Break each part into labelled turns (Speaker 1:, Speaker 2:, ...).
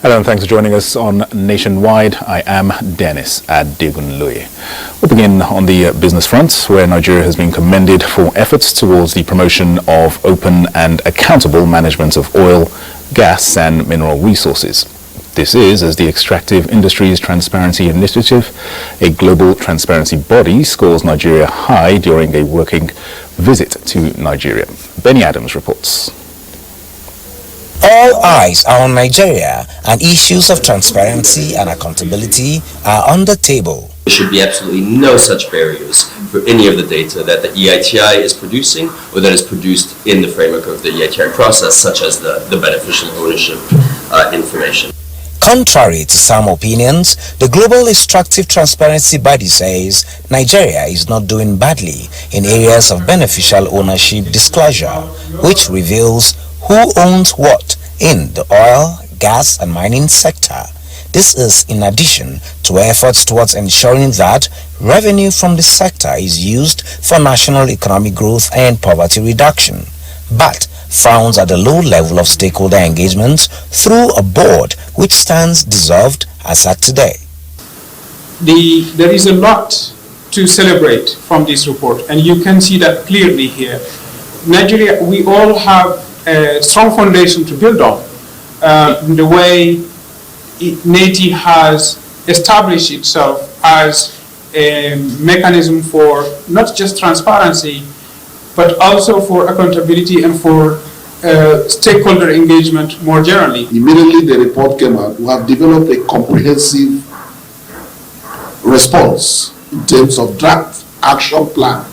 Speaker 1: Hello and thanks for joining us on Nationwide. I am Dennis Adegunloye. We'll begin on the business front, where Nigeria has been commended for efforts towards the promotion of open and accountable management of oil, gas and mineral resources. This is as the Extractive Industries Transparency Initiative, a global transparency body, scores Nigeria high during a working visit to Nigeria. Benny Adams reports.
Speaker 2: All eyes are on Nigeria, and issues of transparency and accountability are on the table.
Speaker 3: There should be absolutely no such barriers for any of the data that the EITI is producing or that is produced in the framework of the EITI process, such as the beneficial ownership information.
Speaker 2: Contrary to some opinions, the global Extractive Transparency Body says Nigeria is not doing badly in areas of beneficial ownership disclosure, which reveals who owns what in the oil, gas and mining sector. This is in addition to efforts towards ensuring that revenue from the sector is used for national economic growth and poverty reduction, but frowns at the low level of stakeholder engagement through a board which stands dissolved as at today.
Speaker 4: There is a lot to celebrate from this report, and you can see that clearly here. Nigeria, we all have a strong foundation to build on. The way NTA has established itself as a mechanism for not just transparency, but also for accountability and for stakeholder engagement more generally.
Speaker 5: Immediately the report came out, we have developed a comprehensive response in terms of draft action plan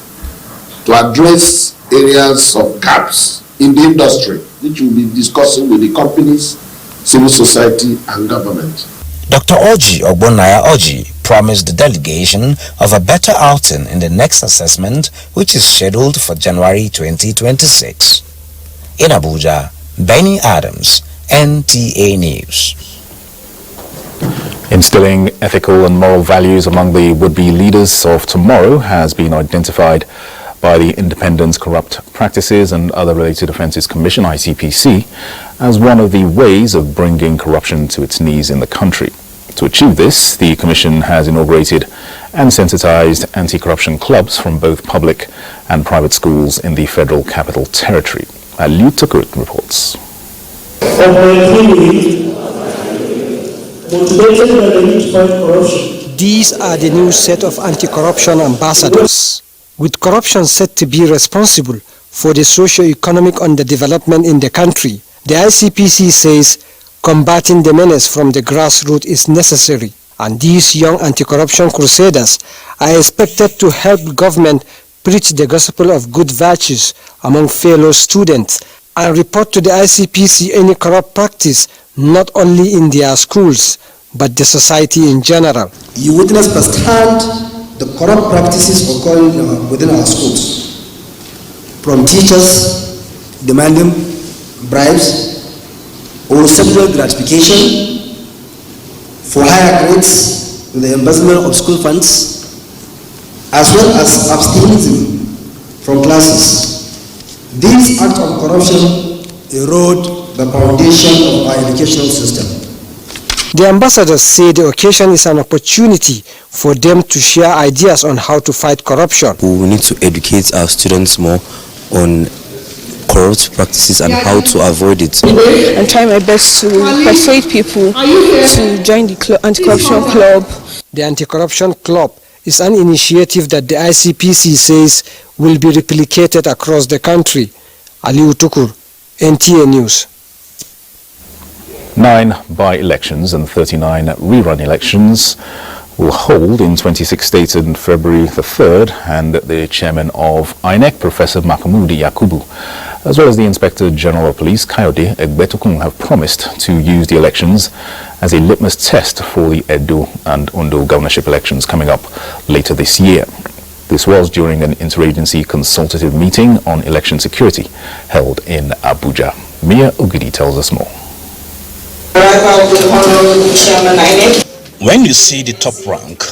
Speaker 5: to address areas of gaps in the industry, which we'll be discussing with the companies, civil society and government.
Speaker 2: Dr. Oji promised the delegation of a better outing in the next assessment, which is scheduled for January 2026. In Abuja, Benny Adams, NTA News.
Speaker 1: Instilling ethical and moral values among the would-be leaders of tomorrow has been identified by the Independent Corrupt Practices and Other Related Offences Commission, ICPC, as one of the ways of bringing corruption to its knees in the country. To achieve this, the Commission has inaugurated and sensitized anti-corruption clubs from both public and private schools in the Federal Capital Territory. Aliu Tukurut reports.
Speaker 6: These are the new set of anti-corruption ambassadors, with corruption set to be responsible for the socio-economic underdevelopment in the country. The ICPC says combating the menace from the grassroots is necessary, and these young anti-corruption crusaders are expected to help government preach the gospel of good virtues among fellow students and report to the ICPC any corrupt practice not only in their schools but the society in general.
Speaker 7: You witness firsthand the corrupt practices occurring within our schools, from teachers demanding bribes or sexual gratification for higher grades with the embezzlement of school funds, as well as abstainism from classes. These acts of corruption erode the foundation of our educational system.
Speaker 6: The ambassadors say the occasion is an opportunity for them to share ideas on how to fight corruption.
Speaker 8: We need to educate our students more on corrupt practices and how to avoid it.
Speaker 9: I'm trying my best to persuade people to join the anti-corruption club.
Speaker 6: The anti-corruption club is an initiative that the ICPC says will be replicated across the country. Aliu Tukur, NTA News.
Speaker 1: 9 by-elections and 39 rerun elections will hold in 26 states on February the 3rd, and the chairman of INEC, Professor Makamudi Yakubu, as well as the Inspector General of Police, Kayode Egbetokun, have promised to use the elections as a litmus test for the Edo and Ondo governorship elections coming up later this year. This was during an interagency consultative meeting on election security held in Abuja. Mia Ogidi tells us more.
Speaker 10: When you see the top rank,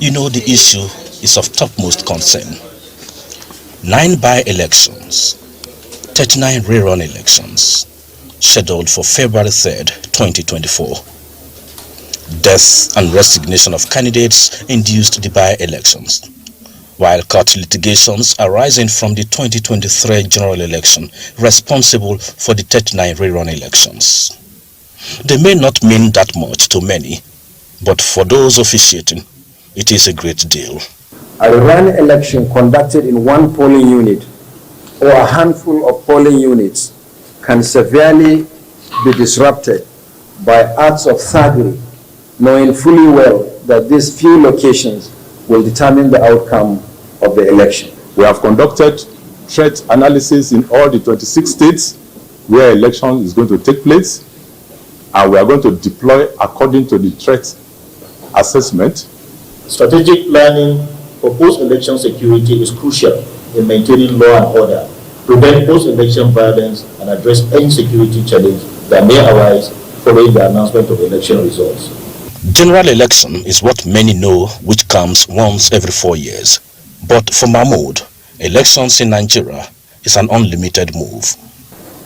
Speaker 10: you know the issue is of topmost concern. 9 by-elections, 39 rerun elections, scheduled for February 3rd, 2024. Death and resignation of candidates induced the by-elections, while court litigations arising from the 2023 general election responsible for the 39 rerun elections. They may not mean that much to many, but for those officiating, it is a great deal.
Speaker 11: A rerun election conducted in one polling unit or a handful of polling units can severely be disrupted by acts of thuggery, knowing fully well that these few locations will determine the outcome of the election.
Speaker 12: We have conducted threat analysis in all the 26 states where election is going to take place, and we are going to deploy according to the threat assessment.
Speaker 13: Strategic planning for post-election security is crucial in maintaining law and order, prevent post-election violence, and address any security challenge that may arise following the announcement of election results.
Speaker 10: General election is what many know, which comes once every 4 years. But for Mahmoud, elections in Nigeria is an unlimited move.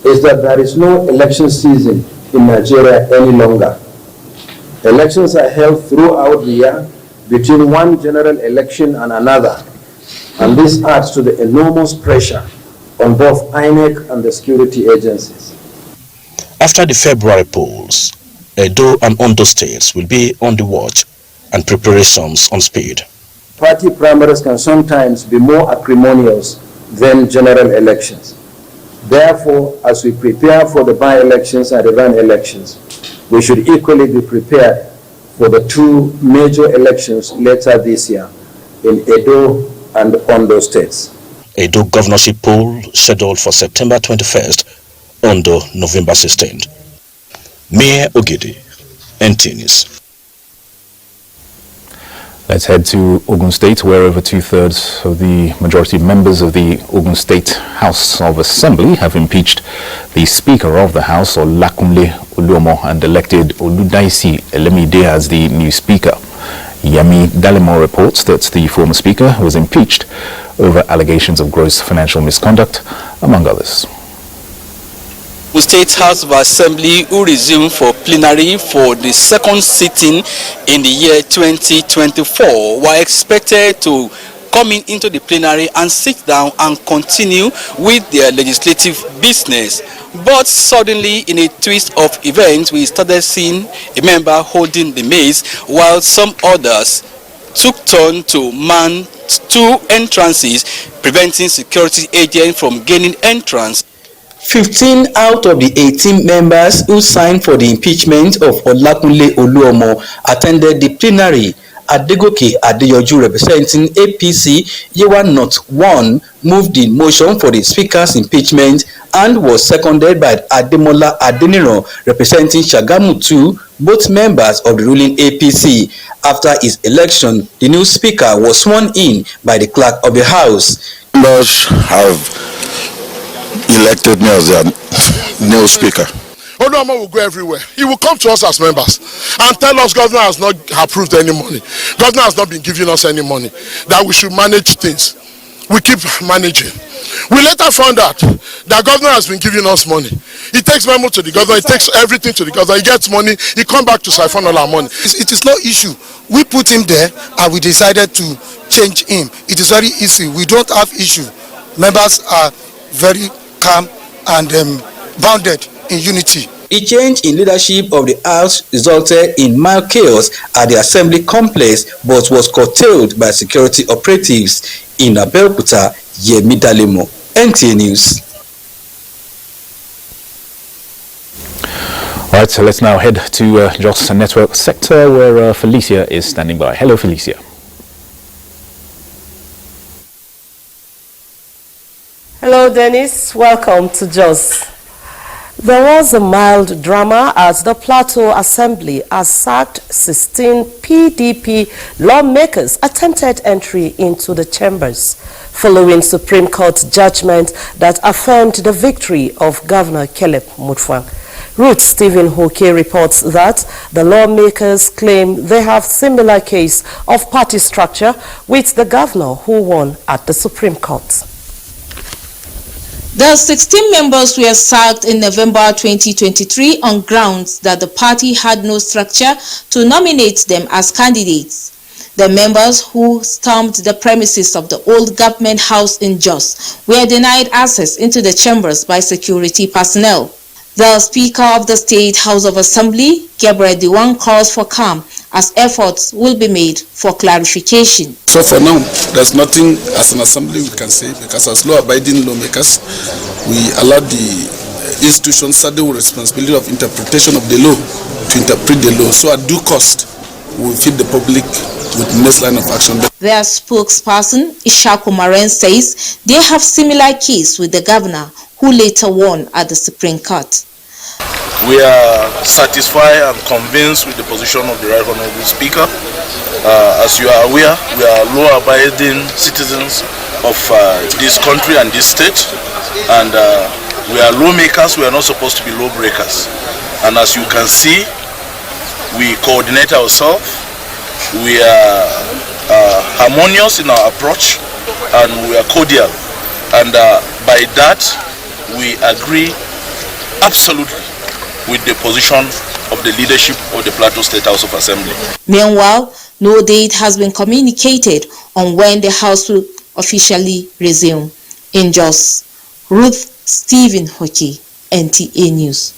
Speaker 11: Is that there is no election season in Nigeria any longer. Elections are held throughout the year between one general election and another, and this adds to the enormous pressure on both INEC and the security agencies.
Speaker 10: After the February polls, Edo and Ondo states will be on the watch and preparations on speed.
Speaker 11: Party primaries can sometimes be more acrimonious than general elections. Therefore, as we prepare for the by-elections and the run elections, we should equally be prepared for the two major elections later this year in Edo and Ondo states.
Speaker 10: Edo governorship poll scheduled for September 21st, Ondo November 16th. Mayor Ogidi, NTA News.
Speaker 1: Let's head to Ogun State, where over 2/3 of the majority members of the Ogun State House of Assembly have impeached the Speaker of the House, Olakunle Oluomo, and elected Oludaisi Elemide as the new Speaker. Yemi Dalemo reports that the former Speaker was impeached over allegations of gross financial misconduct, among others.
Speaker 14: The State House of Assembly will resume for plenary for the second sitting in the year 2024, were expected to coming into the plenary and sit down and continue with their legislative business. But suddenly, in a twist of events, we started seeing a member holding the mace, while some others took turn to man two entrances, preventing security agents from gaining entrance. 15 out of the 18 members who signed for the impeachment of Olakunle Oluomo attended the plenary. Adegoke Adeyoju, representing APC Yewa North 1, moved the motion for the Speaker's impeachment and was seconded by Ademola Adeniro, representing Shagamu 2, both members of the ruling APC. After his election, the new Speaker was sworn in by the Clerk of the House.
Speaker 15: Members have elected me as their new Speaker.
Speaker 5: Oluomo will go everywhere. He will come to us as members and tell us governor has not approved any money. Governor has not been giving us any money, that we should manage things. We keep managing. We later found out that governor has been giving us money. He takes memo to the governor, he takes everything to the governor, he gets money, he comes back to siphon all our money.
Speaker 16: It is no issue. We put him there and we decided to change him. It is very easy. We don't have issue. Members are very calm and bounded in unity.
Speaker 14: A change in leadership of the House resulted in mild chaos at the Assembly complex but was curtailed by security operatives in Abeokuta. Yemi Dalemo, NTA News.
Speaker 1: All right, so let's now head to Jos Network sector where Felicia is standing by. Hello, Felicia.
Speaker 17: Hello, Dennis. Welcome to Jos. There was a mild drama as the Plateau Assembly as sacked 16 PDP lawmakers attempted entry into the chambers, following Supreme Court judgment that affirmed the victory of Governor Caleb Mutfwang. Ruth Stephen Hoke reports that the lawmakers claim they have similar case of party structure with the governor who won at the Supreme Court.
Speaker 18: The 16 members were sacked in November 2023 on grounds that the party had no structure to nominate them as candidates. The members who stormed the premises of the old government house in Jos were denied access into the chambers by security personnel. The Speaker of the State House of Assembly, Gabriel Diwan, calls for calm as efforts will be made for clarification.
Speaker 19: So for now, there's nothing as an assembly we can say, because as law-abiding lawmakers, we allow the institution saddled with responsibility of interpretation of the law to interpret the law. So at due cost, we will feed the public with the next line of action.
Speaker 18: Their spokesperson, Ishaku Maren, says they have similar case with the governor who later won at the Supreme Court.
Speaker 20: We are satisfied and convinced with the position of the Right Honorable Speaker. As you are aware, we are law-abiding citizens of this country and this state, and we are lawmakers. We are not supposed to be lawbreakers. And as you can see, we coordinate ourselves. We are harmonious in our approach, and we are cordial. And by that, we agree absolutely with the position of the leadership of the Plateau State House of Assembly.
Speaker 18: Meanwhile, no date has been communicated on when the House will officially resume. In Jos, Ruth Stephen Hockey, NTA News.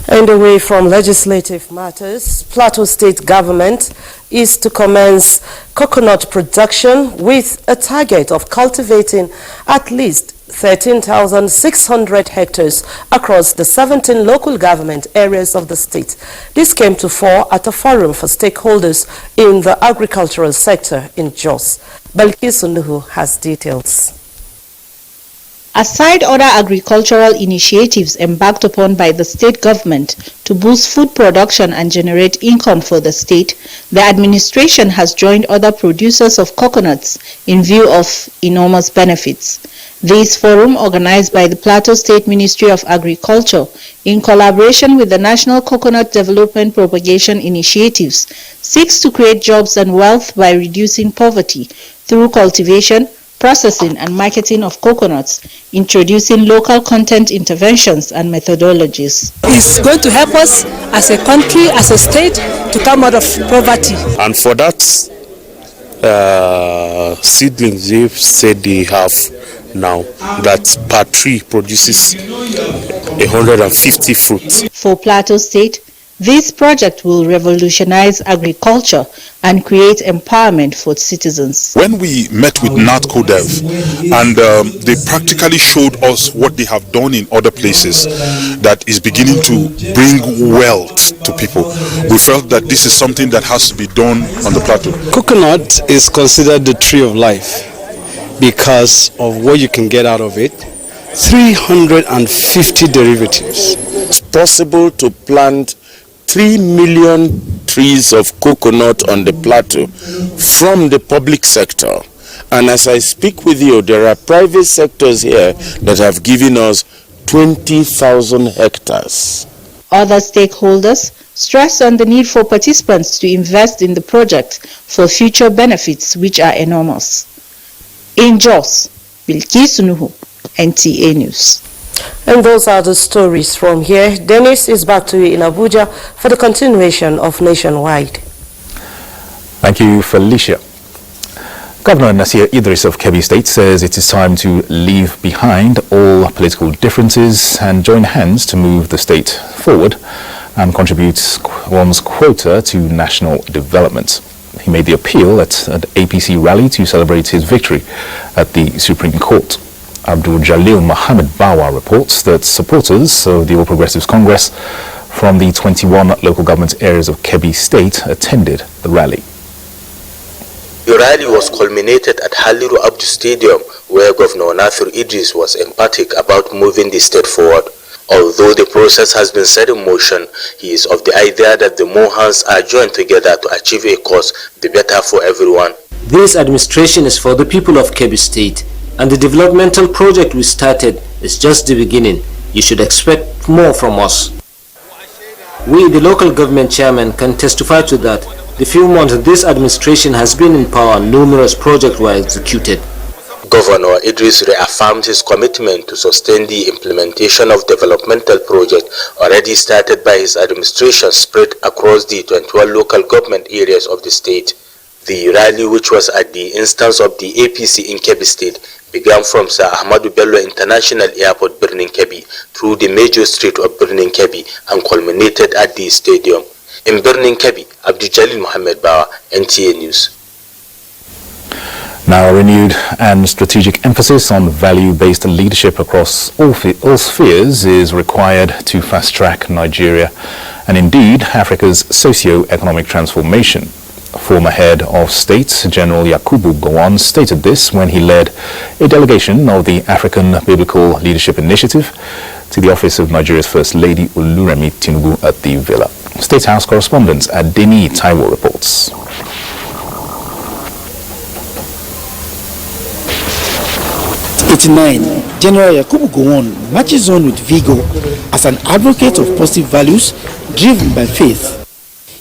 Speaker 17: And away from legislative matters, Plateau State government is to commence coconut production with a target of cultivating at least 13,600 hectares across the 17 local government areas of the state. This came to fore at a forum for stakeholders in the agricultural sector in Jos. Balkis Nuhu has details.
Speaker 9: Aside other agricultural initiatives embarked upon by the state government to boost food production and generate income for the state, the administration has joined other producers of coconuts in view of enormous benefits. This forum, organized by the Plateau State Ministry of Agriculture in collaboration with the National Coconut Development Propagation Initiatives, seeks to create jobs and wealth by reducing poverty through cultivation, processing and marketing of coconuts, introducing local content interventions and methodologies.
Speaker 6: It's going to help us as a country, as a state, to come out of poverty.
Speaker 21: And for that, seedlings they've said they have now that per tree produces 150 fruits.
Speaker 9: For Plateau State, this project will revolutionize agriculture and create empowerment for citizens.
Speaker 22: When we met with NATCODEV and they practically showed us what they have done in other places that is beginning to bring wealth to people, we felt that this is something that has to be done on the plateau.
Speaker 23: Coconut is considered the tree of life because of what you can get out of it. 350 derivatives.
Speaker 21: It's possible to plant 3 million trees of coconut on the plateau from the public sector. And as I speak with you, there are private sectors here that have given us 20,000 hectares.
Speaker 9: Other stakeholders stress on the need for participants to invest in the project for future benefits, which are enormous. In Jos, Bilkis Nuhu, NTA News.
Speaker 17: And those are the stories from here. Dennis is back to you in Abuja for the continuation of Nationwide.
Speaker 1: Thank you, Felicia. Governor Nasir Idris of Kebbi State says it is time to leave behind all political differences and join hands to move the state forward and contribute one's quota to national development. He made the appeal at an APC rally to celebrate his victory at the Supreme Court. Abdul Jalil Mohammed Bawa reports that supporters of the All Progressives Congress from the 21 local government areas of Kebbi State attended the rally.
Speaker 2: The rally was culminated at Haliru Abdu Stadium, where Governor Nasir Idris was emphatic about moving the state forward. Although the process has been set in motion, he is of the idea that the more hands are joined together to achieve a cause, the better for everyone.
Speaker 3: This administration is for the people of Kebbi State, and the developmental project we started is just the beginning. You should expect more from us. We, the local government chairman, can testify to that. The few months this administration has been in power, numerous projects were executed.
Speaker 2: Governor Idris reaffirmed his commitment to sustain the implementation of developmental projects already started by his administration spread across the 21 local government areas of the state. The rally, which was at the instance of the APC in Kebbi State, began from Sir Ahmadu Bello International Airport, Birnin Kebbi, through the major street of Birnin Kebbi and culminated at the stadium. In Birnin Kebbi, Abdul Jalil Mohammed Bawa, NTA News.
Speaker 1: Now, a renewed and strategic emphasis on value-based leadership across all spheres is required to fast-track Nigeria and indeed Africa's socio-economic transformation. Former head of state, General Yakubu Gowon, stated this when he led a delegation of the African Biblical Leadership Initiative to the office of Nigeria's First Lady Oluremi Tinubu at the Villa. State House correspondent Adeni Taiwo reports.
Speaker 4: General Yakubu Gowon marches on with vigor as an advocate of positive values driven by faith.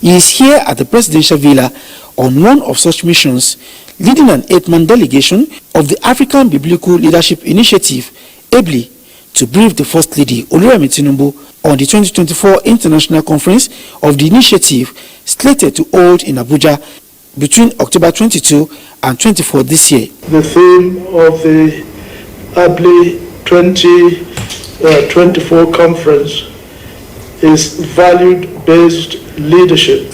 Speaker 4: He is here at the presidential villa on one of such missions, leading an 8-man delegation of the African Biblical Leadership Initiative, ABLI, to brief the First Lady Oluremi Tinubu on the 2024 International Conference of the initiative slated to hold in Abuja between October 22 and 24 this year.
Speaker 24: The theme of the ABLI 2024 conference is valued-based leadership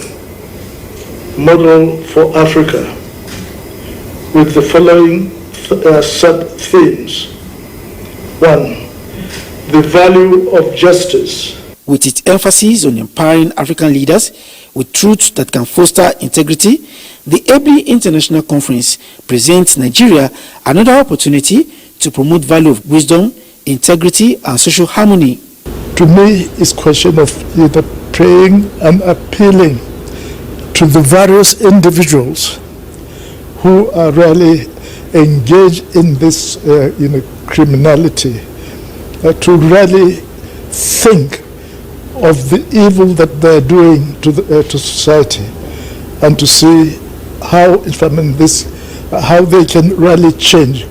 Speaker 24: model for Africa, with the following sub-themes. 1. The value of justice.
Speaker 4: With its emphasis on empowering African leaders with truths that can foster integrity, the ABLI International Conference presents Nigeria another opportunity to promote value of wisdom, integrity, and social harmony.
Speaker 25: To me, it's a question of either praying and appealing to the various individuals who are really engaged in this criminality, to really think of the evil that they're doing to society, and to see how they can really change.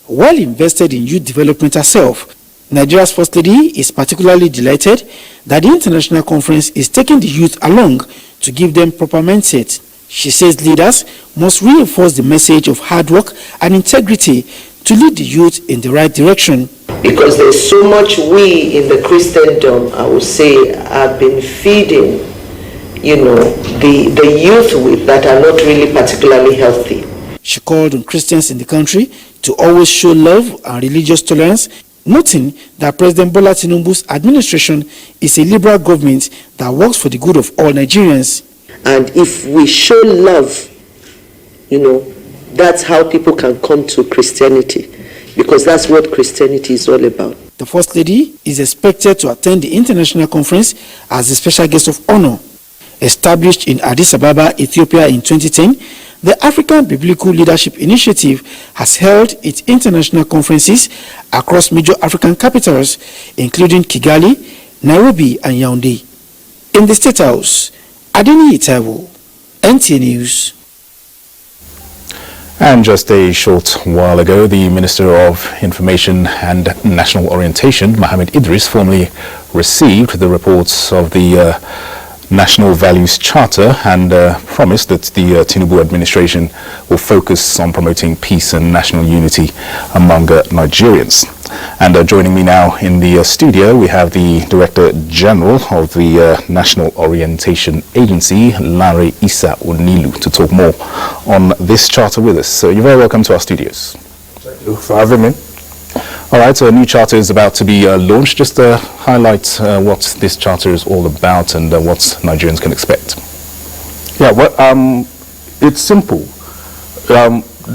Speaker 4: Well invested in youth development herself, Nigeria's First Lady is particularly delighted that the international conference is taking the youth along to give them proper mindset. She says leaders must reinforce the message of hard work and integrity to lead the youth in the right direction.
Speaker 26: Because there's so much we in the Christendom, I would say, have been feeding, the youth with that are not really particularly healthy.
Speaker 4: She called on Christians in the country to always show love and religious tolerance, noting that President Bola Tinubu's administration is a liberal government that works for the good of all Nigerians.
Speaker 26: And if we show love, that's how people can come to Christianity, because that's what Christianity is all about.
Speaker 4: The First Lady is expected to attend the international conference as a special guest of honor. Established in Addis Ababa, Ethiopia in 2010, the African Biblical Leadership Initiative has held its international conferences across major African capitals, including Kigali, Nairobi, and Yaoundé. In the State House, Adeni Taiwo, NTA News.
Speaker 1: And just a short while ago, the Minister of Information and National Orientation, Mohammed Idris, formally received the reports of the National Values Charter and promised that the Tinubu administration will focus on promoting peace and national unity among Nigerians. And joining me now in the studio, we have the Director General of the National Orientation Agency, Lanre Issa Onilu, to talk more on this charter with us. So you're very welcome to our studios.
Speaker 7: Thank you for having me.
Speaker 1: All right, so a new charter is about to be launched. Just highlight what this charter is all about and what Nigerians can expect.
Speaker 7: Yeah, well, it's simple.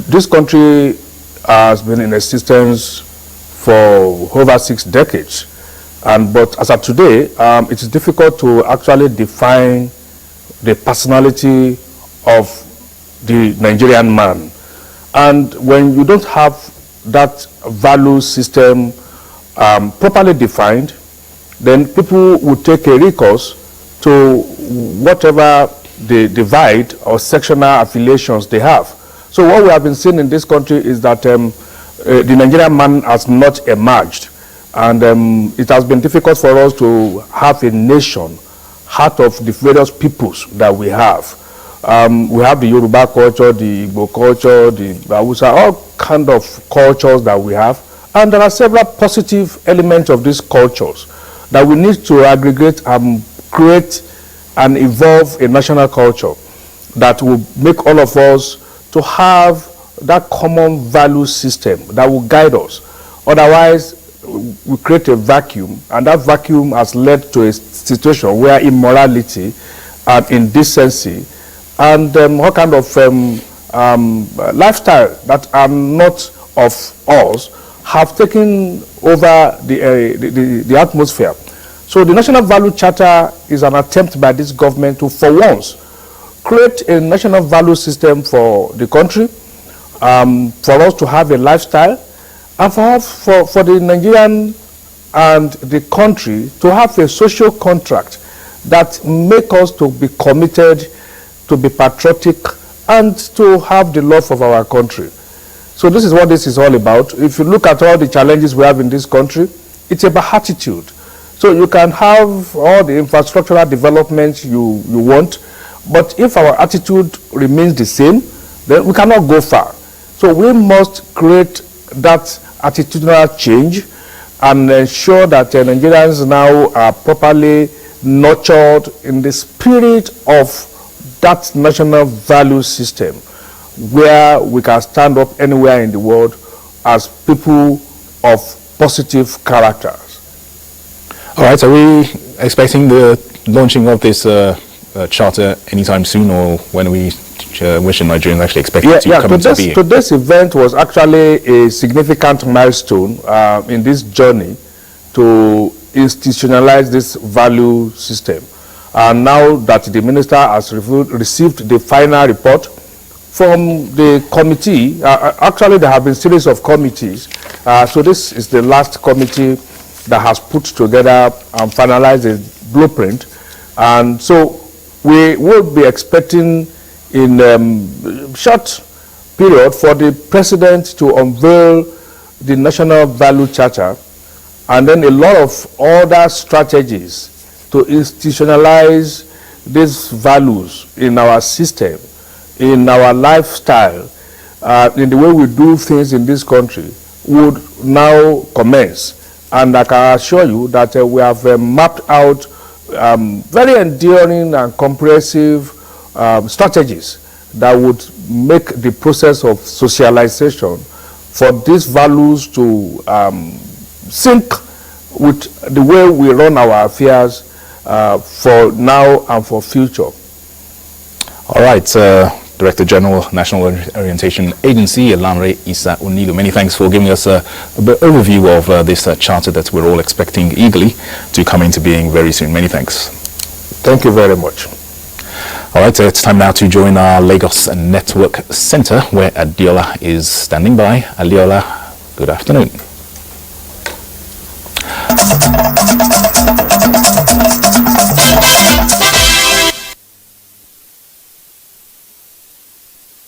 Speaker 7: This country has been in existence for over 6 decades, but as of today, it is difficult to actually define the personality of the Nigerian man. And when you don't have that value system properly defined, then people would take a recourse to whatever they divide or sectional affiliations they have. So what we have been seeing in this country is that the Nigerian man has not emerged, and it has been difficult for us to have a nation out of the various peoples that we have. We have the Yoruba culture, the Igbo culture, the Hausa, all kind of cultures that we have, and there are several positive elements of these cultures that we need to aggregate and create and evolve a national culture that will make all of us to have that common value system that will guide us. Otherwise, we create a vacuum, and that vacuum has led to a situation where immorality and indecency and all kind of lifestyle that are not of us have taken over the atmosphere. So the National Value Charter is an attempt by this government to, for once, create a national value system for the country, for us to have a lifestyle, and for the Nigerian and the country to have a social contract that make us to be committed, to be patriotic, and to have the love of our country. So this is what this is all about. If you look at all the challenges we have in this country, it's about attitude. So you can have all the infrastructural developments you want, but if our attitude remains the same, then we cannot go far. So we must create that attitudinal change and ensure that Nigerians now are properly nurtured in the spirit of that national value system, where we can stand up anywhere in the world as people of positive characters.
Speaker 1: All right, are we expecting the launching of this charter anytime soon, or when we wish Nigerians actually expect it to come into being?
Speaker 7: Today's event was actually a significant milestone in this journey to institutionalize this value system. And now that the minister has received the final report from the committee, actually there have been a series of committees, so this is the last committee that has put together and finalized a blueprint. And so we will be expecting in a short period for the president to unveil the National Value Charter, and then a lot of other strategies to institutionalize these values in our system, in our lifestyle, in the way we do things in this country, would now commence. And I can assure you that we have mapped out very enduring and comprehensive strategies that would make the process of socialization for these values to sync with the way we run our affairs for now and for future.
Speaker 1: All right, Director General, National Orientation Agency, Lanre Issa Onilu. Many thanks for giving us a bit overview of this charter that we're all expecting eagerly to come into being very soon. Many thanks.
Speaker 7: Thank you very much.
Speaker 1: All right, it's time now to join our Lagos Network Center, where Adiola is standing by. Adiola, good afternoon.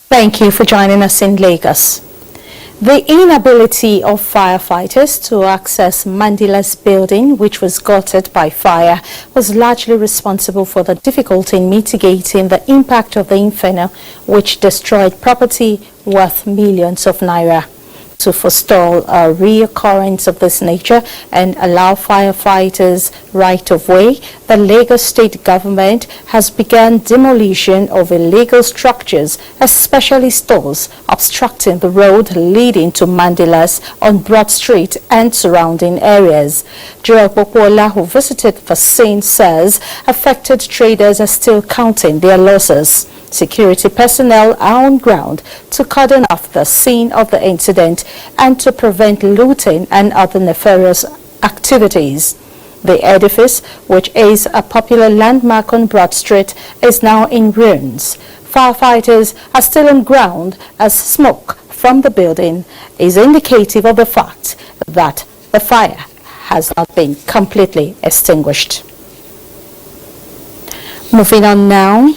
Speaker 8: Thank you for joining us in Lagos. The inability of firefighters to access Mandila's building, which was gutted by fire, was largely responsible for the difficulty in mitigating the impact of the inferno, which destroyed property worth millions of naira. To forestall a reoccurrence of this nature and allow firefighters right of way, the Lagos state government has begun demolition of illegal structures, especially stores obstructing the road leading to Mandilas on Broad Street and surrounding areas. Joel Popola, who visited the scene, says affected traders are still counting their losses. Security personnel are on ground to cordon off the scene of the incident and to prevent looting and other nefarious activities. The edifice, which is a popular landmark on Broad Street, is now in ruins. Firefighters are still on ground as smoke from the building is indicative of the fact that the fire has not been completely extinguished. Moving on now.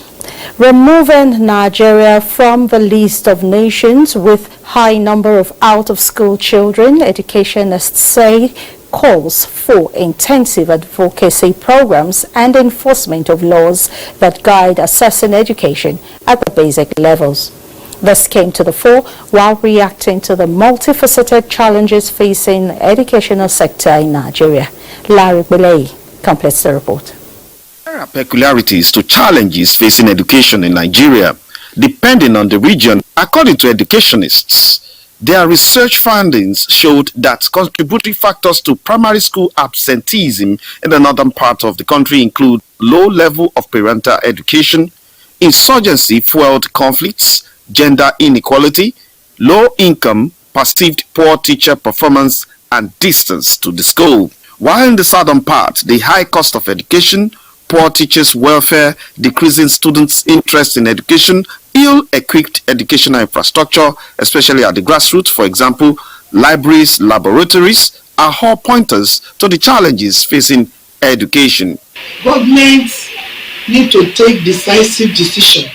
Speaker 8: Removing Nigeria from the list of nations with high number of out-of-school children, educationists say calls for intensive advocacy programs and enforcement of laws that guide assessing education at the basic levels. This came to the fore while reacting to the multifaceted challenges facing the educational sector in Nigeria. Larry Belay completes the report.
Speaker 10: There are peculiarities to challenges facing education in Nigeria, depending on the region. According to educationists, their research findings showed that contributory factors to primary school absenteeism in the northern part of the country include low level of parental education, insurgency-fueled conflicts, gender inequality, low income, perceived poor teacher performance, and distance to the school. While in the southern part, the high cost of education, poor teachers' welfare, decreasing students' interest in education, ill-equipped educational infrastructure, especially at the grassroots, for example, libraries, laboratories, are all pointers to the challenges facing education.
Speaker 11: Governments need to take decisive decision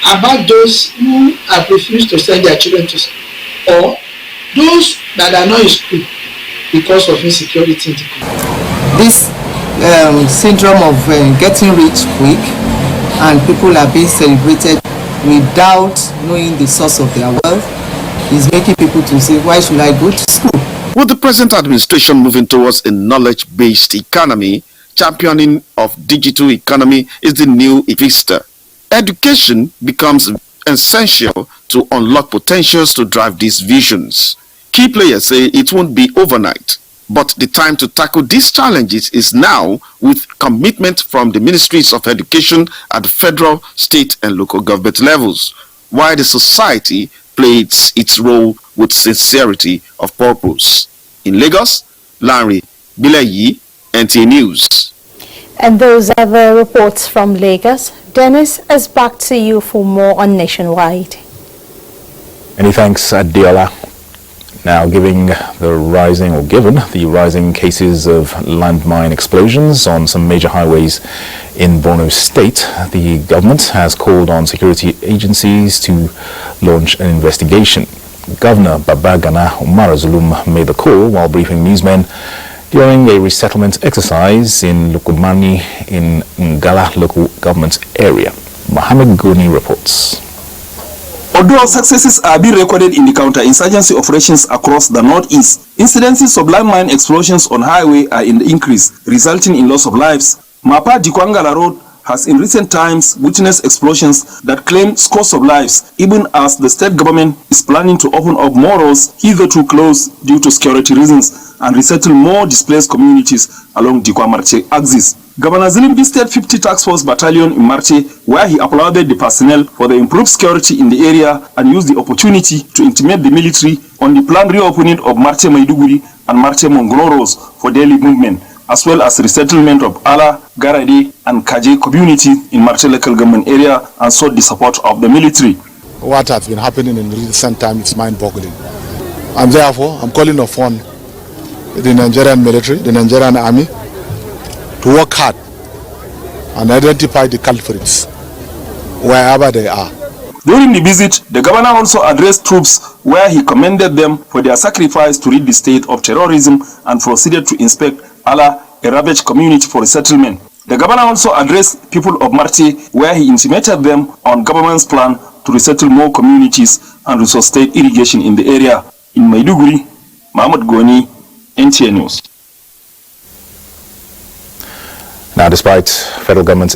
Speaker 11: about those who have refused to send their children to school or those that are not in school because of insecurity in the country.
Speaker 12: This syndrome of getting rich quick, and people are being celebrated without knowing the source of their wealth, is making people to say, why should I go to school?
Speaker 10: With the present administration moving towards a knowledge-based economy, championing of digital economy is the new vista. Education becomes essential to unlock potentials to drive these visions. Key players say it won't be overnight, but the time to tackle these challenges is now, with commitment from the ministries of education at the federal, state and local government levels, while the society plays its role with sincerity of purpose. In Lagos, Larry Bilayi, NTA News.
Speaker 8: And those are the reports from Lagos. Dennis, is back to you for more on Nationwide.
Speaker 1: Many thanks, Adiola. Now, given the rising cases of landmine explosions on some major highways in Borno State, the government has called on security agencies to launch an investigation. Governor Babagana Umar Zulum made the call while briefing newsmen during a resettlement exercise in Lukumani in Ngala local government area. Mohammed Goni reports.
Speaker 13: Although successes are being recorded in the counter-insurgency operations across the northeast, incidences of landmine explosions on highway are in the increase, resulting in loss of lives. Mapa Dikwangala Road has in recent times witnessed explosions that claim scores of lives, even as the state government is planning to open up more roads hitherto closed due to security reasons and resettle more displaced communities along Dikwa-Marche axis. Governor Zilimbi State 50 Task Force Battalion in Marche, where he applauded the personnel for the improved security in the area and used the opportunity to intimate the military on the planned reopening of Marche Maiduguri and Marche Mongroros for daily movement, as well as resettlement of Ala, Garade and Kaje community in Marche local government area, and sought the support of the military.
Speaker 15: What has been happening in recent time is mind-boggling. And therefore, I'm calling upon the Nigerian military, the Nigerian army, to work hard and identify the culprits wherever they are.
Speaker 13: During the visit, the governor also addressed troops where he commended them for their sacrifice to rid the state of terrorism and proceeded to inspect Ala, a ravaged community, for resettlement. The governor also addressed people of Marte where he intimated them on government's plan to resettle more communities and resuscitate irrigation in the area. In Maiduguri, Mahmoud Goni, NTA News.
Speaker 1: Now, despite federal government's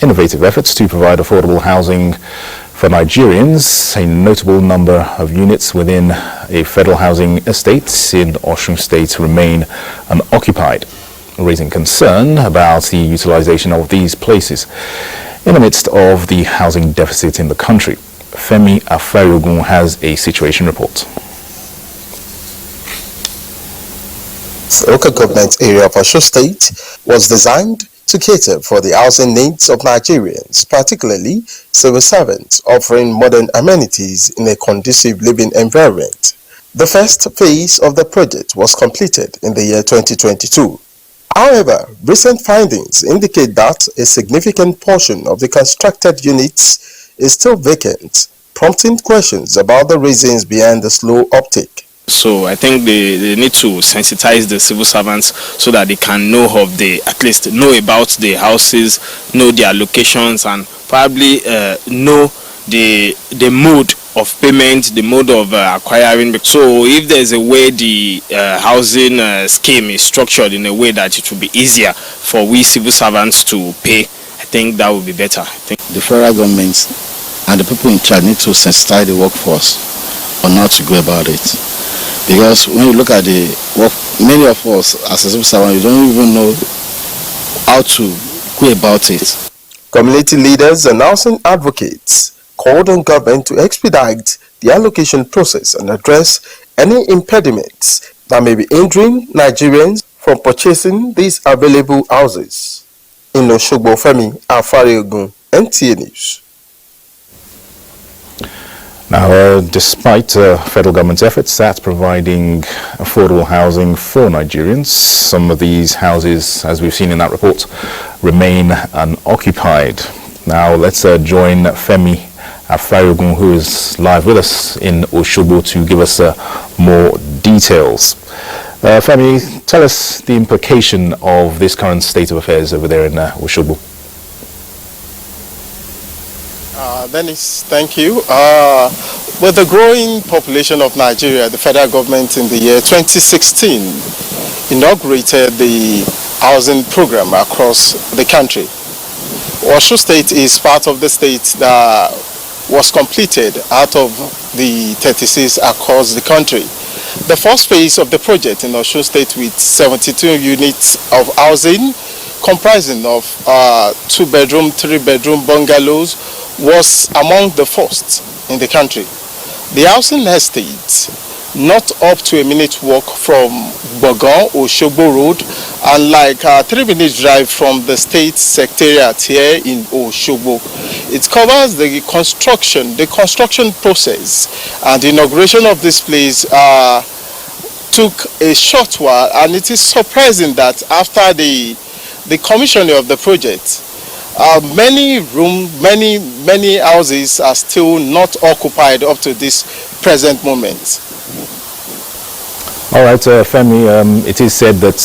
Speaker 1: innovative efforts to provide affordable housing for Nigerians, a notable number of units within a federal housing estate in Osun State remain unoccupied, raising concern about the utilization of these places in the midst of the housing deficit in the country. Femi Afayogun has a situation report.
Speaker 5: The local government area of Osun State was designed to cater for the housing needs of Nigerians, particularly civil servants, offering modern amenities in a conducive living environment. The first phase of the project was completed in the year 2022. However, recent findings indicate that a significant portion of the constructed units is still vacant, prompting questions about the reasons behind the slow uptake.
Speaker 14: So I think they need to sensitize the civil servants so that they can know at least know about the houses, know their locations, and probably know the mode of payment, the mode of acquiring. So if there's a way the housing scheme is structured in a way that it will be easier for we civil servants to pay, I think that would be better. I think
Speaker 16: the federal government and the people in charge need to sensitize the workforce on how to go about it. Because when you look at the work, many of us as a civil servant, you don't even know how to go about it.
Speaker 5: Community leaders and housing advocates called on government to expedite the allocation process and address any impediments that may be hindering Nigerians from purchasing these available houses. In Oshogbo, Femi Afayogun, NTA News.
Speaker 1: Now, despite federal government's efforts at providing affordable housing for Nigerians, some of these houses, as we've seen in that report, remain unoccupied. Now, let's join Femi Afayogun, who is live with us in Oshogbo, to give us more details. Femi, tell us the implication of this current state of affairs over there in Oshogbo.
Speaker 18: Dennis, thank you. With the growing population of Nigeria, the federal government in the year 2016 inaugurated the housing program across the country. Osun State is part of the state that was completed out of the 36 across the country. The first phase of the project in Osun State, with 72 units of housing comprising of 2-bedroom, 3-bedroom bungalows, was among the first in the country. The housing estate, not up to a minute walk from Bogon or Oshogbo Road, and like a 3-minute drive from the state secretariat here in Oshogbo. It covers the construction process, and the inauguration of this place took a short while, and it is surprising that after the commissioning of the project, many houses are still not occupied up to this present moment.
Speaker 1: All right, Femi, it is said that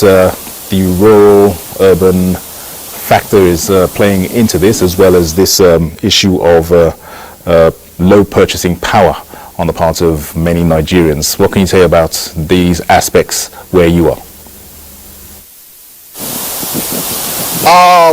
Speaker 1: the rural-urban factor is playing into this, as well as this issue of low purchasing power on the part of many Nigerians. What can you say about these aspects where you are?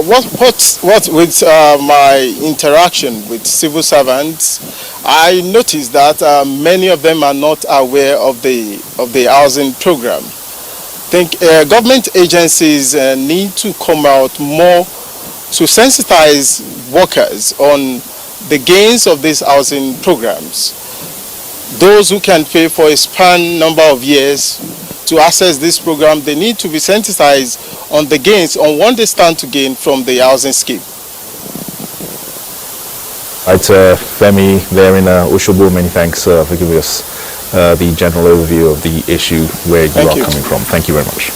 Speaker 18: What with my interaction with civil servants, I noticed that many of them are not aware of the housing program. I think government agencies need to come out more to sensitize workers on the gains of these housing programs. Those who can pay for a span number of years to access this program, they need to be sensitized on the gains, on what they stand to gain from the housing scheme.
Speaker 1: Right, Femi, there in Oshogbo, many thanks for giving us the general overview of the issue where you are coming from. Thank you very much.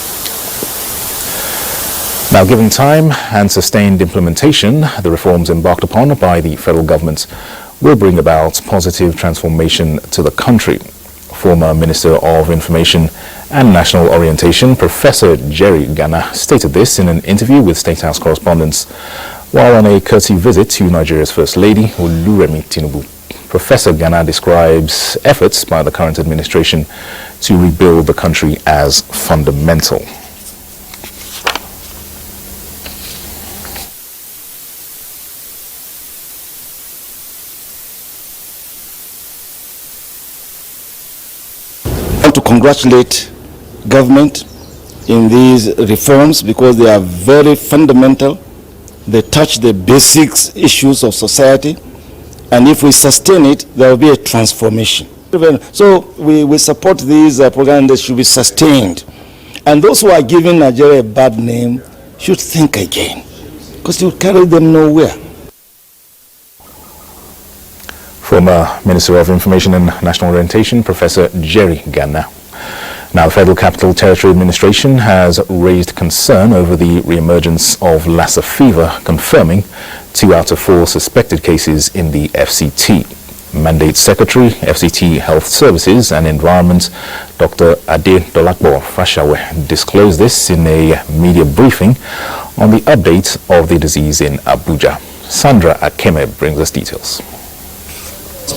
Speaker 1: Now, given time and sustained implementation, the reforms embarked upon by the federal government will bring about positive transformation to the country. Former Minister of Information and National Orientation, Professor Jerry Gana, stated this in an interview with State House correspondents while on a courtesy visit to Nigeria's First Lady, Oluremi Tinubu. Professor Gana describes efforts by the current administration to rebuild the country as fundamental.
Speaker 6: To congratulate government in these reforms because they are very fundamental. They touch the basic issues of society, and if we sustain it, there will be a transformation. So we support these programs that should be sustained. And those who are giving Nigeria a bad name should think again, because it will carry them nowhere.
Speaker 1: Former Minister of Information and National Orientation, Professor Jerry Gana. Now, the Federal Capital Territory Administration has raised concern over the reemergence of Lassa fever, confirming 2 out of 4 suspected cases in the FCT. Mandate Secretary, FCT Health Services and Environment, Dr. Ade Dolakbo Fashawe, disclosed this in a media briefing on the update of the disease in Abuja. Sandra Akeme brings us details.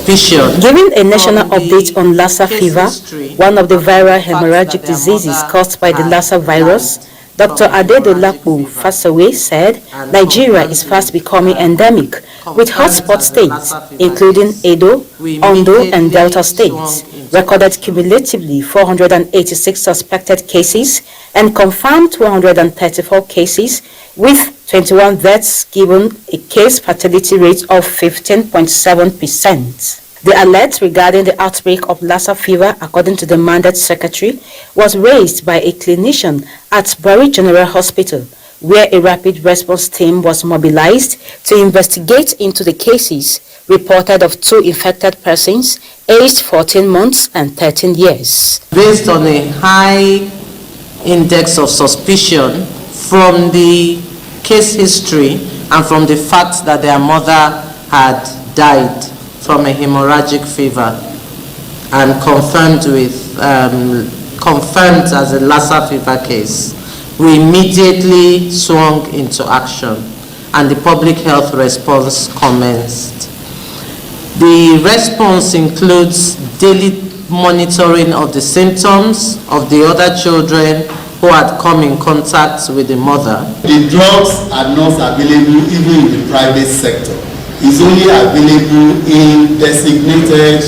Speaker 19: Giving a national update on Lassa fever, one of the viral hemorrhagic diseases caused by the Lassa virus, Dr. Ade Dolakbo Fashawe said Nigeria is fast becoming endemic, with hotspot states, including Edo, Ondo and Delta states, recorded cumulatively 486 suspected cases and confirmed 234 cases, with 21 deaths given a case fatality rate of 15.7%. The alert regarding the outbreak of Lassa fever, according to the Mandate Secretary, was raised by a clinician at Bury General Hospital, where a rapid response team was mobilized to investigate into the cases reported of 2 infected persons aged 14 months and 13 years.
Speaker 20: Based on a high index of suspicion from the case history and from the fact that their mother had died from a hemorrhagic fever and confirmed as a Lassa fever case, we immediately swung into action and the public health response commenced. The response includes daily monitoring of the symptoms of the other children who had come in contact with the mother.
Speaker 21: The drugs are not available even in the private sector. It's only available in designated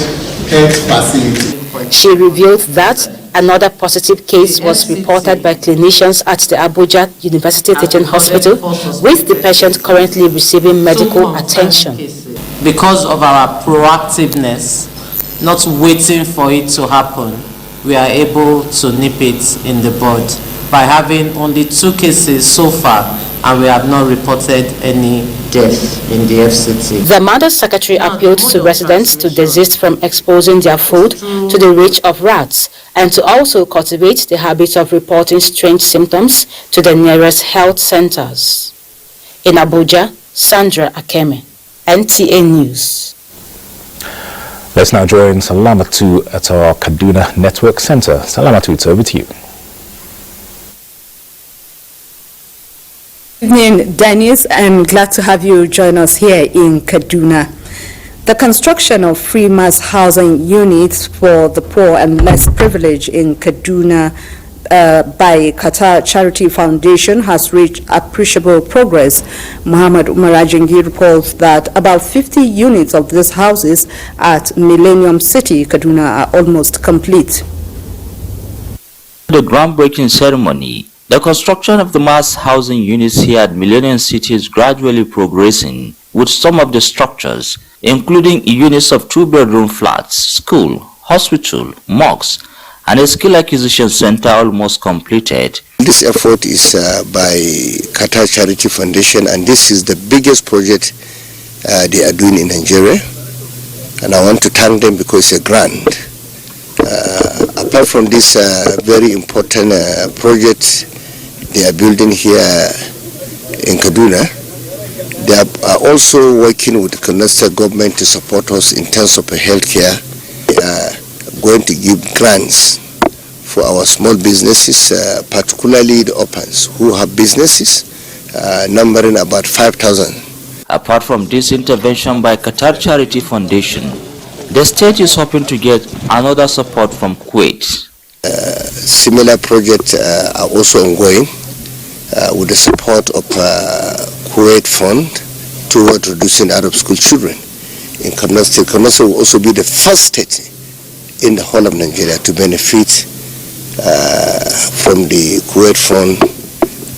Speaker 21: health facilities.
Speaker 19: She revealed that another positive case was reported by clinicians at the Abuja University Teaching Hospital, with the patient currently receiving medical attention.
Speaker 20: Because of our proactiveness, not waiting for it to happen, we are able to nip it in the bud by having only 2 cases so far, and we have not reported any death in the FCT.
Speaker 19: The Mandate Secretary appealed to residents to desist from exposing their food to the reach of rats and to also cultivate the habit of reporting strange symptoms to the nearest health centers. In Abuja, Sandra Akeme, NTA News.
Speaker 1: Let's now join Salamatu at our Kaduna Network Center. Salamatu, it's over to you.
Speaker 22: Good evening, Dennis. I'm glad to have you join us here in Kaduna. The construction of free mass housing units for the poor and less privileged in Kaduna by Qatar Charity Foundation has reached appreciable progress. Muhammad Umarajingi reports that about 50 units of these houses at Millennium City, Kaduna, are almost complete.
Speaker 23: The groundbreaking ceremony, the construction of the mass housing units here at Millennium City is gradually progressing, with some of the structures, including units of 2-bedroom flats, school, hospital, mosques, and a skill acquisition center almost completed.
Speaker 27: This effort is by Qatar Charity Foundation, and this is the biggest project they are doing in Nigeria, and I want to thank them because it's a grant. Apart from this very important project they are building here in Kaduna, They are also working with the Kaduna State government to support us in terms of healthcare. They are going to give grants for our small businesses, particularly the opens who have businesses numbering about 5,000.
Speaker 23: Apart from this intervention by Qatar Charity Foundation, the state is hoping to get another support from Kuwait.
Speaker 27: Similar projects are also ongoing with the support of Kuwait Fund toward reducing out of school children in Kaduna State. Kaduna State will also be the first state in the whole of Nigeria to benefit from the Kuwait Fund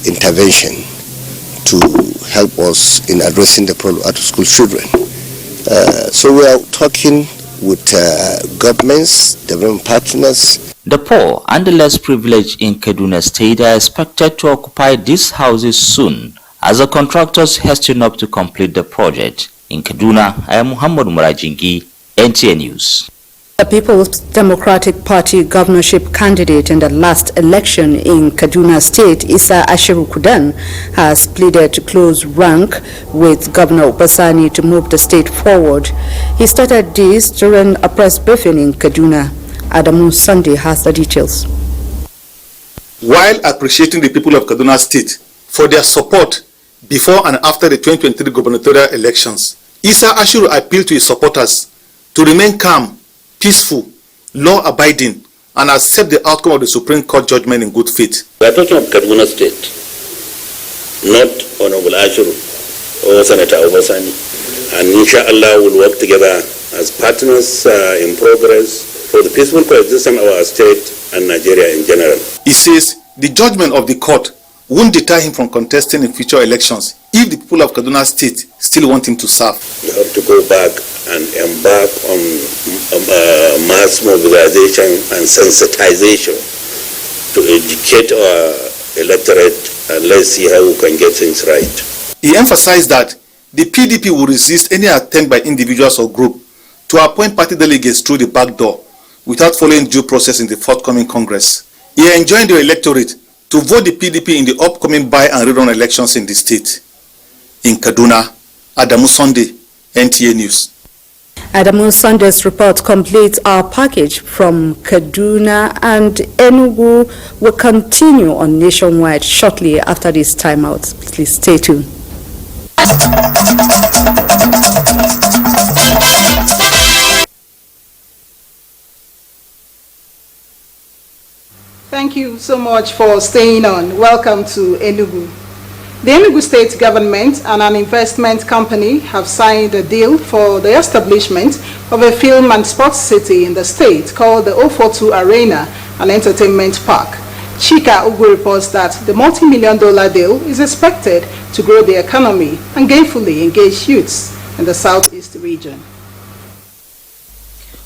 Speaker 27: intervention to help us in addressing the problem out of school children. So we are talking with governments, development partners.
Speaker 23: The poor and the less privileged in Kaduna State are expected to occupy these houses soon as the contractors hasten up to complete the project. In Kaduna, I am Muhammad Murajingi, NTA News.
Speaker 22: The People's Democratic Party governorship candidate in the last election in Kaduna State, Issa Ashiru Kudan, has pleaded to close rank with Governor Obasani to move the state forward. He started this during a press briefing in Kaduna. Adamu Sunday has the details.
Speaker 2: While appreciating the people of Kaduna State for their support before and after the 2023 gubernatorial elections, Issa Ashiru appealed to his supporters to remain calm, peaceful, law-abiding, and accept the outcome of the Supreme Court judgment in good faith.
Speaker 3: We are talking of Kaduna State, not Honorable Ashiru or Senator Obasani. And inshallah we'll work together as partners in progress for the peaceful coexistence of our state and Nigeria in general.
Speaker 2: He says the judgment of the court won't deter him from contesting in future elections if the people of Kaduna State still want him to serve.
Speaker 3: We have to go back and embark on mass mobilization and sensitization to educate our electorate, and let's see how we can get things right.
Speaker 2: He emphasized that the PDP will resist any attempt by individuals or groups to appoint party delegates through the back door without following due process in the forthcoming Congress. He enjoined the electorate to vote the PDP in the upcoming by and rerun elections in the state. In Kaduna, Adamu Sunday, NTA News.
Speaker 22: Adamu Sunday's report completes our package from Kaduna, and Enugu will continue on Nationwide shortly after this timeout. Please stay tuned.
Speaker 9: Thank you so much for staying on. Welcome to Enugu. The Enugu State Government and an investment company have signed a deal for the establishment of a film and sports city in the state called the 042 Arena and Entertainment Park. Chika Ugu reports that the multi-million-dollar deal is expected to grow the economy and gainfully engage youths in the southeast region.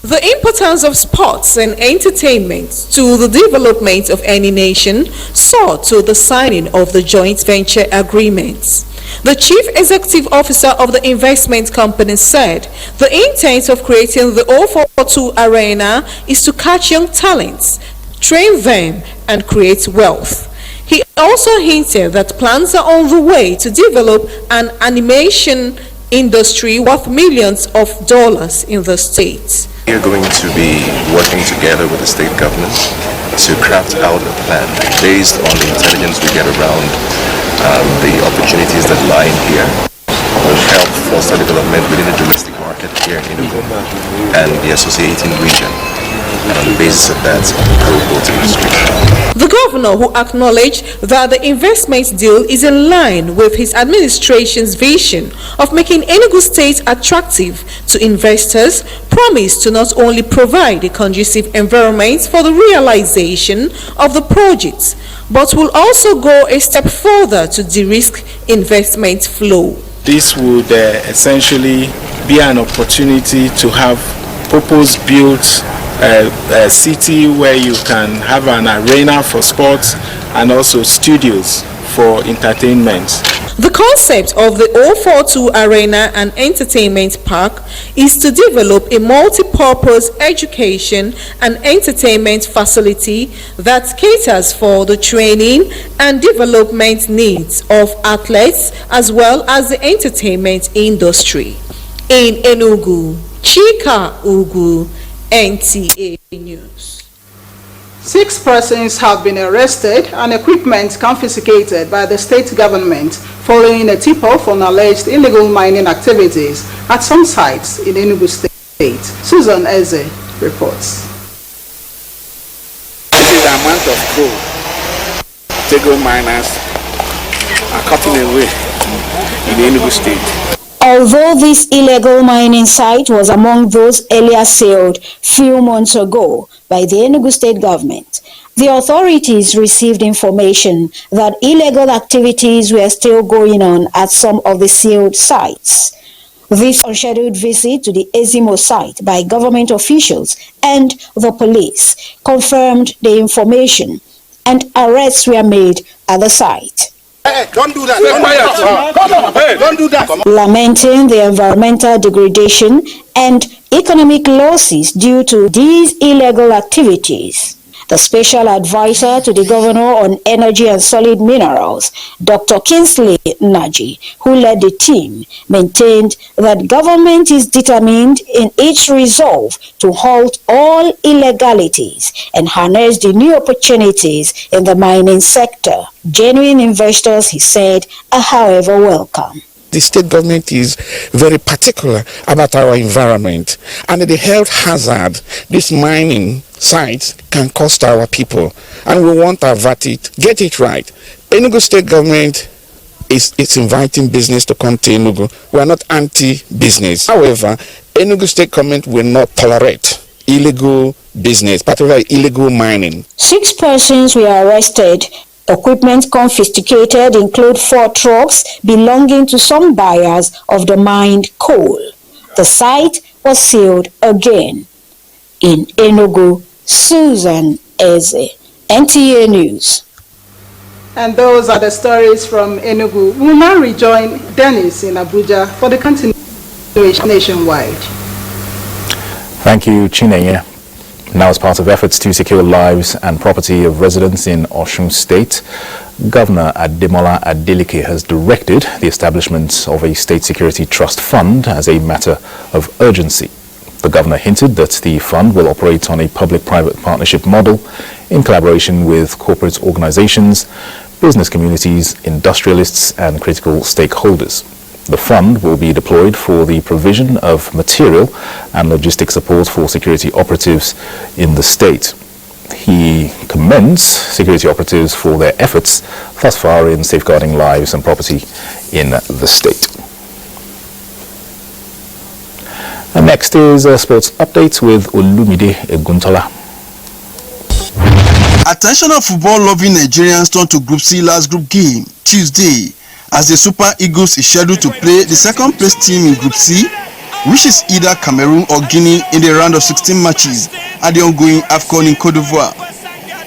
Speaker 17: The importance of sports and entertainment to the development of any nation saw to the signing of the joint venture agreements. The Chief Executive Officer of the investment company said the intent of creating the 042 Arena is to catch young talents, train them, and create wealth. He also hinted that plans are on the way to develop an animation industry worth millions of dollars in the state.
Speaker 24: We are going to be working together with the state government to craft out a plan based on the intelligence we get around the opportunities that lie in here. Will help foster development within the domestic market here in Enugu and the associating region. And on the basis of that, grow both industry.
Speaker 17: The governor, who acknowledged that the investment deal is in line with his administration's vision of making Enugu State attractive to investors, promised to not only provide a conducive environment for the realization of the projects, but will also go a step further to de-risk investment flow.
Speaker 25: This would essentially be an opportunity to have purpose-built a city where you can have an arena for sports and also studios for entertainment.
Speaker 17: The concept of the 042 Arena and Entertainment Park is to develop a multi-purpose education and entertainment facility that caters for the training and development needs of athletes as well as the entertainment industry. In Enugu, Chika Ugu, NTA News.
Speaker 9: 6 persons have been arrested and equipment confiscated by the state government following a tip-off on alleged illegal mining activities at some sites in Enugu State. Susan Eze reports.
Speaker 4: This is the amount of gold illegal miners are cutting away in Enugu State.
Speaker 7: Although this illegal mining site was among those earlier sealed few months ago by the Enugu state government, the authorities received information that illegal activities were still going on at some of the sealed sites. This unscheduled visit to the Ezimo site by government officials and the police confirmed the information, and arrests were made at the site.
Speaker 4: Hey, don't do that. Don't do that.
Speaker 7: Lamenting the environmental degradation and economic losses due to these illegal activities, the special advisor to the governor on energy and solid minerals, Dr. Kingsley Naji, who led the team, maintained that government is determined in its resolve to halt all illegalities and harness the new opportunities in the mining sector. Genuine investors, he said, are however welcome.
Speaker 8: The state government is very particular about our environment, and the health hazard this mining sites can cost our people, and we want to avert it, get it right. Enugu state government is inviting business to come to Enugu. We are not anti-business. However, Enugu state government will not tolerate illegal business, particularly illegal mining.
Speaker 7: 6 persons were arrested. Equipment confiscated include 4 trucks belonging to some buyers of the mined coal. The site was sealed again. In Enugu, Susan Eze, NTA News.
Speaker 9: And those are the stories from Enugu. We will now rejoin Dennis in Abuja for the continuation nationwide.
Speaker 1: Thank you, Chinenye. Now, as part of efforts to secure lives and property of residents in Osun State, Governor Ademola Adeleke has directed the establishment of a state security trust fund as a matter of urgency. The governor hinted that the fund will operate on a public-private partnership model in collaboration with corporate organizations, business communities, industrialists, and critical stakeholders. The fund will be deployed for the provision of material and logistic support for security operatives in the state. He commends security operatives for their efforts thus far in safeguarding lives and property in the state. And next is a sports update with Olumide Eguntola.
Speaker 10: Attention of football-loving Nigerians turned to Group C last group game Tuesday, as the Super Eagles is scheduled to play the second-place team in Group C, which is either Cameroon or Guinea in the round of 16 matches at the ongoing AFCON in Côte d'Ivoire.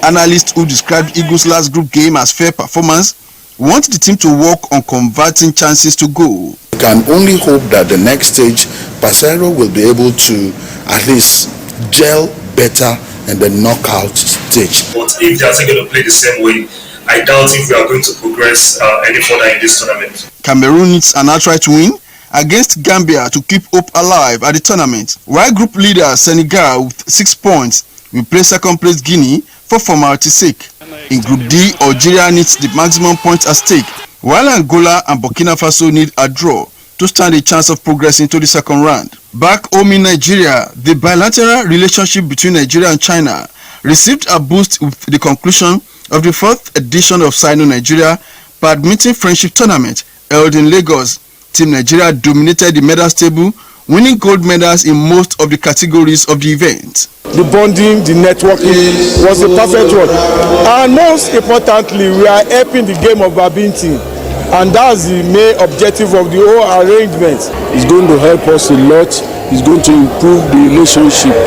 Speaker 10: Analysts who described Eagles' last group game as fair performance want the team to work on converting chances to goal.
Speaker 11: We can only hope that the next stage, Pasero will be able to at least gel better in the knockout stage.
Speaker 12: But if they are going to play the same way, I doubt if we are going to progress any further in this tournament.
Speaker 10: Cameroon needs an outright win against Gambia to keep hope alive at the tournament, while group leader Senegal with 6 points will play second-place Guinea for formality's sake. In Group D, Algeria needs the maximum points at stake, while Angola and Burkina Faso need a draw to stand a chance of progressing to the second round. Back home in Nigeria, the bilateral relationship between Nigeria and China received a boost with the conclusion of the 4th edition of Sino-Nigeria Badminton Friendship Tournament held in Lagos. Team Nigeria dominated the medals table, winning gold medals in most of the categories of the event.
Speaker 26: The bonding, the networking was the perfect one. And most importantly, we are helping the game of badminton. And that's the main objective of the whole arrangement.
Speaker 6: It's going to help us a lot. It's going to improve the relationship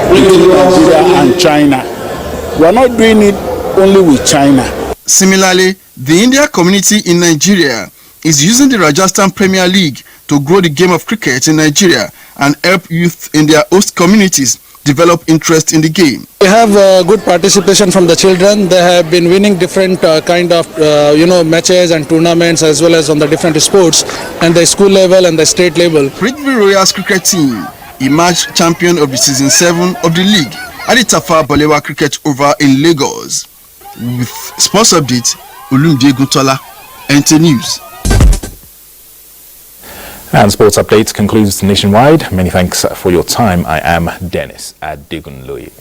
Speaker 6: between Nigeria and China. We are not doing it only with China.
Speaker 10: Similarly, the India community in Nigeria is using the Rajasthan Premier League to grow the game of cricket in Nigeria and help youth in their host communities develop interest in the game.
Speaker 5: We have good participation from the children. They have been winning different kind of matches and tournaments, as well as on the different sports and the school level and the state level.
Speaker 10: Prithvi Royals cricket team emerged champion of the season 7 of the league at the Tafa Balewa Cricket Oval in Lagos. With sports update, Olumide Guntola, NTA News.
Speaker 1: And sports update concludes Nationwide. Many thanks for your time. I am Dennis Adegunloye.